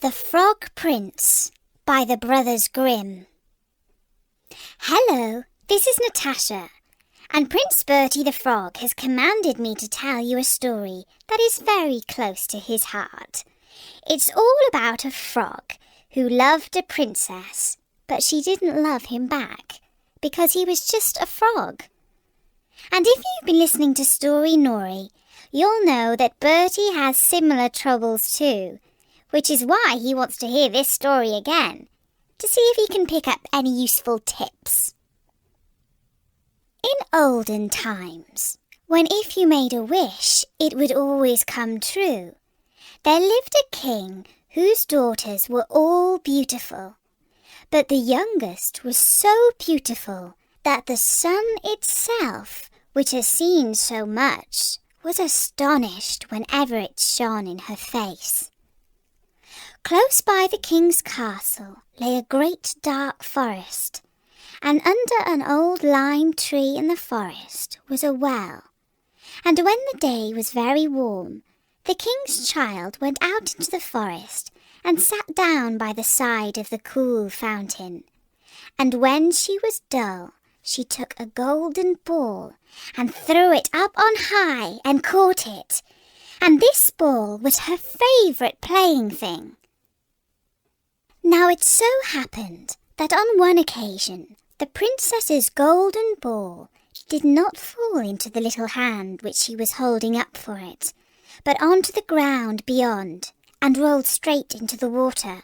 The Frog Prince by the Brothers Grimm. Hello, this is Natasha, and Prince Bertie the Frog has commanded me to tell you a story that is very close to his heart. It's all about a frog who loved a princess, but she didn't love him back because he was just a frog. And if you've been listening to Story Nori, you'll know that Bertie has similar troubles too, which is why he wants to hear this story again, to see if he can pick up any useful tips. In olden times, when if you made a wish, it would always come true, there lived a king whose daughters were all beautiful, but the youngest was so beautiful that the sun itself, which has seen so much, was astonished whenever it shone in her face. Close by the king's castle lay a great dark forest, and under an old lime tree in the forest was a well. And when the day was very warm, the king's child went out into the forest and sat down by the side of the cool fountain. And when she was dull, she took a golden ball and threw it up on high and caught it. And this ball was her favourite playing thing. Now it so happened that on one occasion the princess's golden ball did not fall into the little hand which she was holding up for it, but onto the ground beyond and rolled straight into the water.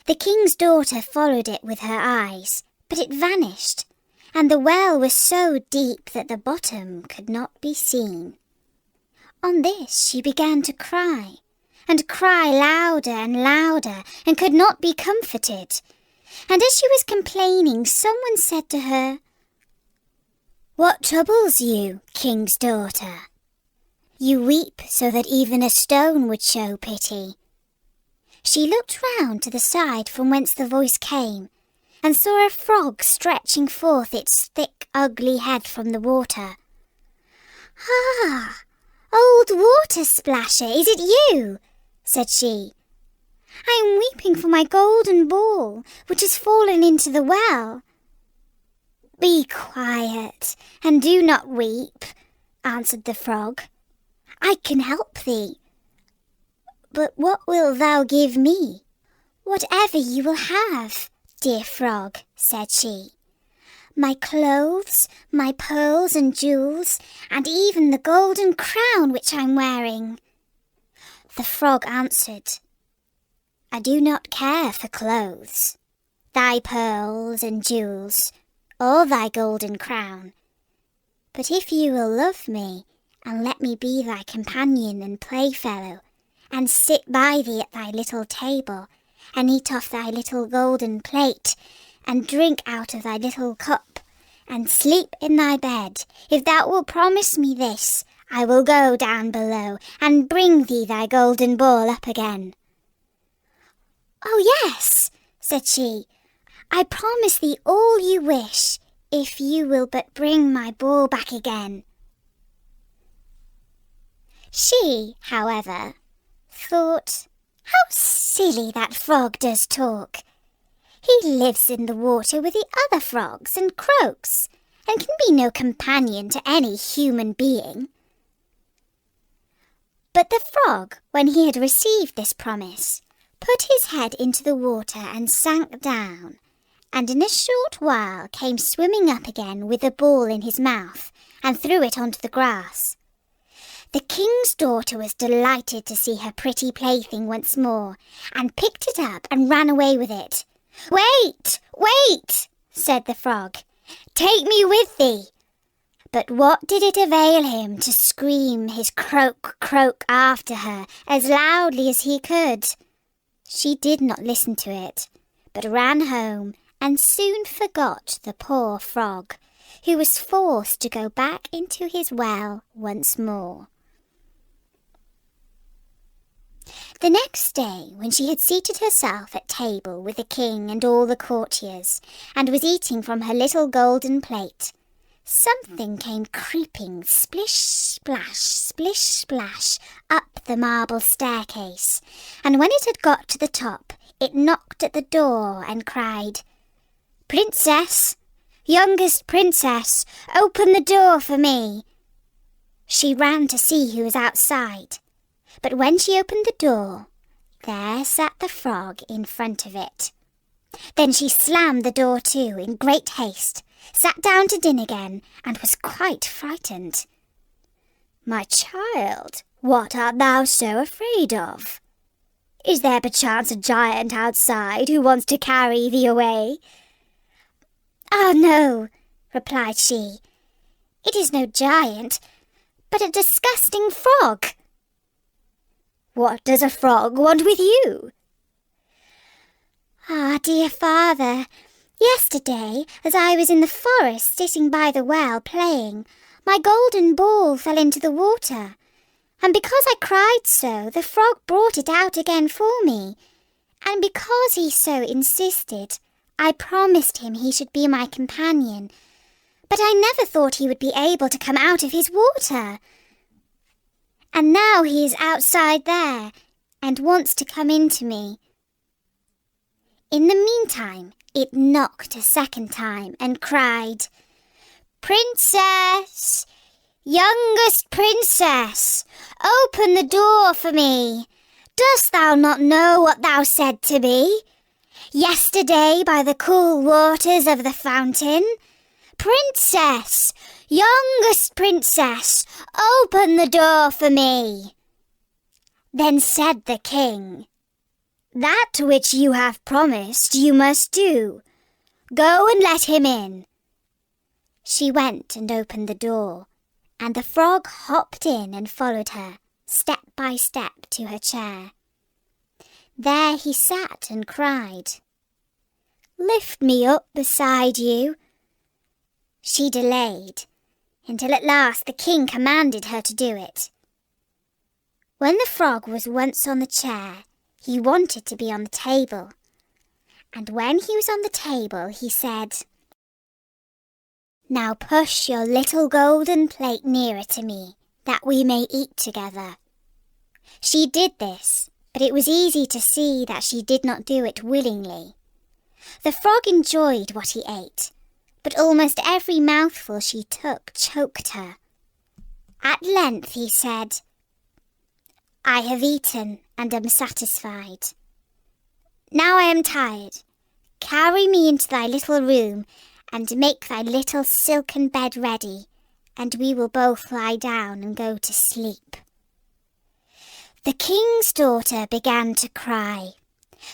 The king's daughter followed it with her eyes, but it vanished, and the well was so deep that the bottom could not be seen. On this she began to cry, and cry louder and louder, and could not be comforted. And as she was complaining, someone said to her, "What troubles you, king's daughter? You weep so that even a stone would show pity." She looked round to the side from whence the voice came, and saw a frog stretching forth its thick, ugly head from the water. "Ah, old water splasher, is it you?" said she. "I am weeping for my golden ball, which has fallen into the well." "Be quiet, and do not weep," answered the frog. "I can help thee." "But what wilt thou give me?" "Whatever you will have, dear frog," said she. "My clothes, my pearls and jewels, and even the golden crown which I'm wearing." The frog answered, "I do not care for clothes, thy pearls and jewels, or thy golden crown. But if you will love me, and let me be thy companion and playfellow, and sit by thee at thy little table, and eat off thy little golden plate, and drink out of thy little cup, and sleep in thy bed, if thou wilt promise me this, I will go down below, and bring thee thy golden ball up again." "Oh yes," said she, "I promise thee all you wish, if you will but bring my ball back again." She, however, thought, "How silly that frog does talk. He lives in the water with the other frogs and croaks, and can be no companion to any human being." But the frog, when he had received this promise, put his head into the water and sank down, and in a short while came swimming up again with the ball in his mouth, and threw it onto the grass. The king's daughter was delighted to see her pretty plaything once more, and picked it up and ran away with it. "Wait, wait," said the frog. "Take me with thee." But what did it avail him to scream his croak, croak after her as loudly as he could? She did not listen to it, but ran home and soon forgot the poor frog, who was forced to go back into his well once more. The next day, when she had seated herself at table with the king and all the courtiers, and was eating from her little golden plate, something came creeping splish-splash, splish-splash, up up the marble staircase, and when it had got to the top, it knocked at the door and cried, "Princess, youngest princess, open the door for me." She ran to see who was outside, but when she opened the door, there sat the frog in front of it. Then she slammed the door to in great haste, sat down to din again, and was quite frightened. "My child, what art thou so afraid of? Is there perchance a giant outside who wants to carry thee away?" "Oh, no," replied she. "It is no giant, but a disgusting frog." "What does a frog want with you?" "Ah, dear father, yesterday, as I was in the forest sitting by the well playing, my golden ball fell into the water, and because I cried so, the frog brought it out again for me, and because he so insisted, I promised him he should be my companion, but I never thought he would be able to come out of his water. And now he is outside there, and wants to come into me." In the meantime, it knocked a second time and cried, "Princess, youngest princess, open the door for me. Dost thou not know what thou said to me yesterday by the cool waters of the fountain? Princess, youngest princess, open the door for me." Then said the king, "That which you have promised you must do. Go and let him in." She went and opened the door, and the frog hopped in and followed her, step by step, to her chair. There he sat and cried, "Lift me up beside you." She delayed, until at last the king commanded her to do it. When the frog was once on the chair, he wanted to be on the table, and when he was on the table, he said, "Now push your little golden plate nearer to me, that we may eat together." She did this, but it was easy to see that she did not do it willingly. The frog enjoyed what he ate, but almost every mouthful she took choked her. At length he said, "I have eaten and am satisfied. Now I am tired. Carry me into thy little room and make thy little silken bed ready, and we will both lie down and go to sleep." The king's daughter began to cry,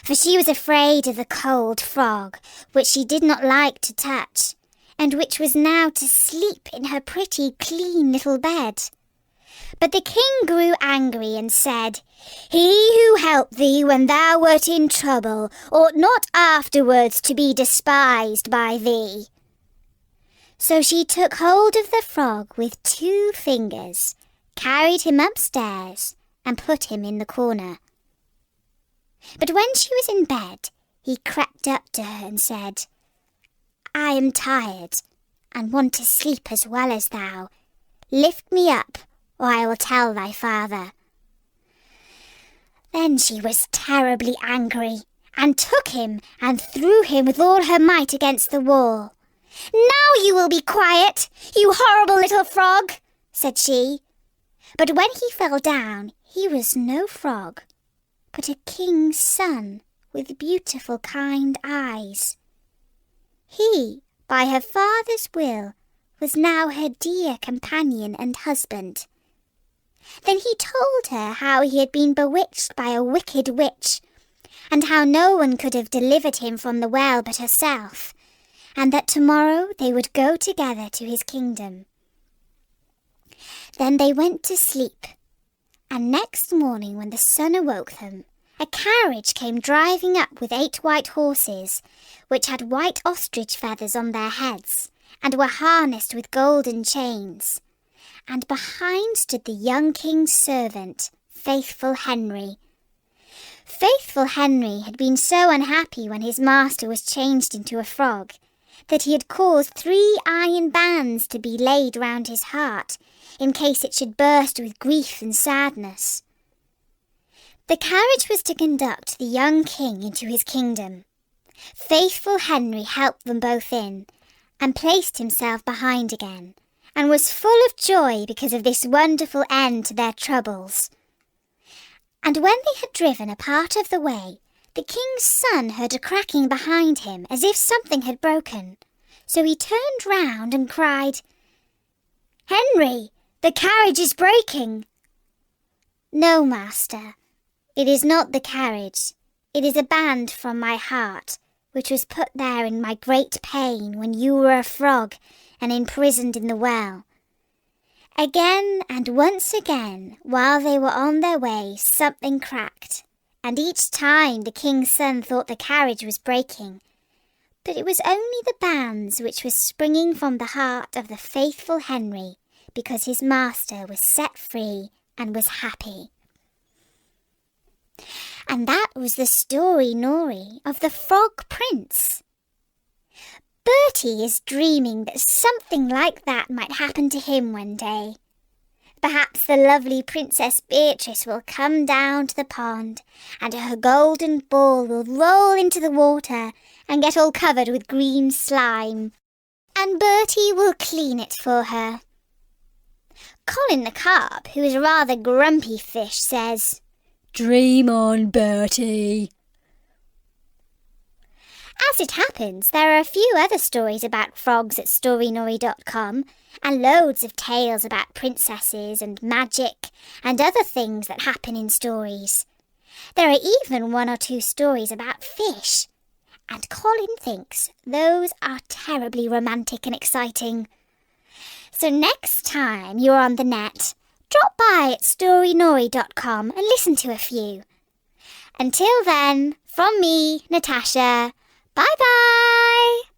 for she was afraid of the cold frog, which she did not like to touch, and which was now to sleep in her pretty, clean little bed. But the king grew angry and said, "He who helped thee when thou wert in trouble ought not afterwards to be despised by thee." So she took hold of the frog with 2 fingers, carried him upstairs, and put him in the corner. But when she was in bed, he crept up to her and said, "I am tired, and want to sleep as well as thou. Lift me up, or I will tell thy father." Then she was terribly angry, and took him and threw him with all her might against the wall. "Now you will be quiet, you horrible little frog," said she. But when he fell down, he was no frog, but a king's son with beautiful kind eyes. He, by her father's will, was now her dear companion and husband. Then he told her how he had been bewitched by a wicked witch, and how no one could have delivered him from the well but herself, and that tomorrow they would go together to his kingdom. Then they went to sleep, and next morning when the sun awoke them, a carriage came driving up with 8 white horses, which had white ostrich feathers on their heads, and were harnessed with golden chains. And behind stood the young king's servant, Faithful Henry. Faithful Henry had been so unhappy when his master was changed into a frog, that he had caused 3 iron bands to be laid round his heart, in case it should burst with grief and sadness. The carriage was to conduct the young king into his kingdom. Faithful Henry helped them both in, and placed himself behind again, and was full of joy because of this wonderful end to their troubles. And when they had driven a part of the way, the king's son heard a cracking behind him as if something had broken. So he turned round and cried, "Henry, the carriage is breaking." "No, master, it is not the carriage. It is a band from my heart, which was put there in my great pain when you were a frog and imprisoned in the well." Again and once again, while they were on their way, something cracked, and each time the king's son thought the carriage was breaking. But it was only the bands which were springing from the heart of the faithful Henry, because his master was set free and was happy. And that was the story, Nori, of the Frog Prince. Bertie is dreaming that something like that might happen to him one day. Perhaps the lovely Princess Beatrice will come down to the pond, and her golden ball will roll into the water and get all covered with green slime, and Bertie will clean it for her. Colin the carp, who is a rather grumpy fish, says, "Dream on, Bertie." As it happens, there are a few other stories about frogs at storynori.com, and loads of tales about princesses and magic and other things that happen in stories. There are even 1 or 2 stories about fish, and Colin thinks those are terribly romantic and exciting. So next time you're on the net, drop by at storynori.com and listen to a few. Until then, from me, Natasha, bye-bye!